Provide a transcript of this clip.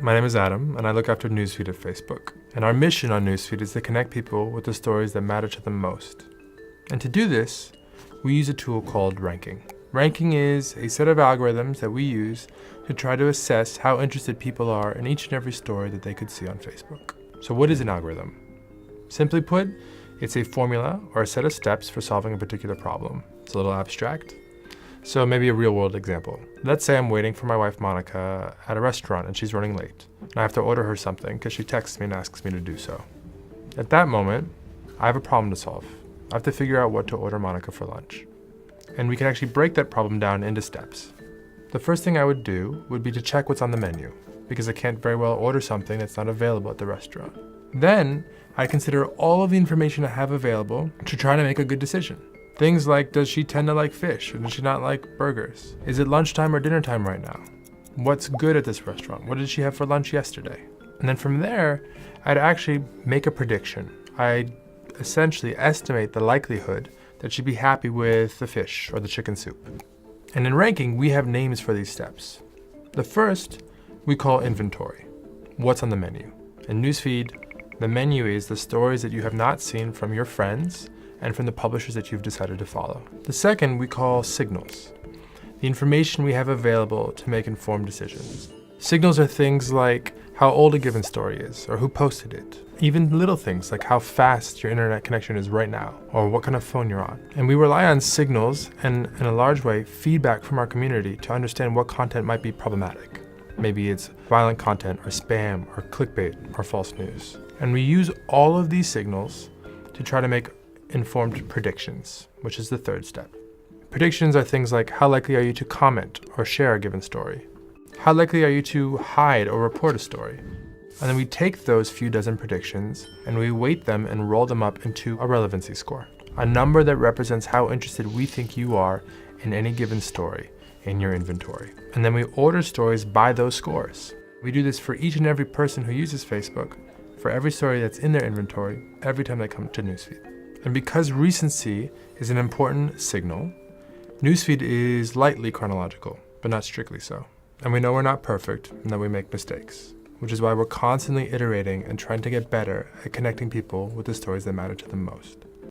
My name is Adam, and I look after Newsfeed at Facebook. And our mission on Newsfeed is to connect people with the stories that matter to them most. And to do this, we use a tool called Ranking. Ranking is a set of algorithms that we use to try to assess how interested people are in each and every story that they could see on Facebook. So what is an algorithm? Simply put, it's a formula or a set of steps for solving a particular problem. It's a little abstract. So maybe a real-world example. Let's say I'm waiting for my wife Monica at a restaurant and she's running late. And I have to order her something because she texts me and asks me to do so. At that moment, I have a problem to solve. I have to figure out what to order Monica for lunch. And we can actually break that problem down into steps. The first thing I would do would be to check what's on the menu, because I can't very well order something that's not available at the restaurant. Then, I'd consider all of the information I have available to try to make a good decision. Things like, does she tend to like fish, or does she not like burgers? Is it lunchtime or dinner time right now? What's good at this restaurant? What did she have for lunch yesterday? And then from there, I'd actually make a prediction. I'd essentially estimate the likelihood that she'd be happy with the fish or the chicken soup. And in Ranking, we have names for these steps. The first, we call inventory. What's on the menu? In Newsfeed, the menu is the stories that you have not seen from your friends and from the publishers that you've decided to follow. The second we call signals, the information we have available to make informed decisions. Signals are things like how old a given story is, or who posted it. Even little things like how fast your internet connection is right now, or what kind of phone you're on. And we rely on signals and, in a large way, feedback from our community to understand what content might be problematic. Maybe it's violent content, or spam, or clickbait, or false news. And we use all of these signals to try to make informed predictions, which is the third step. Predictions are things like how likely are you to comment or share a given story? How likely are you to hide or report a story? And then we take those few dozen predictions and we weight them and roll them up into a relevancy score, a number that represents how interested we think you are in any given story in your inventory. And then we order stories by those scores. We do this for each and every person who uses Facebook, for every story that's in their inventory, every time they come to Newsfeed. And because recency is an important signal, Newsfeed is lightly chronological, but not strictly so. And we know we're not perfect and that we make mistakes, which is why we're constantly iterating and trying to get better at connecting people with the stories that matter to them most.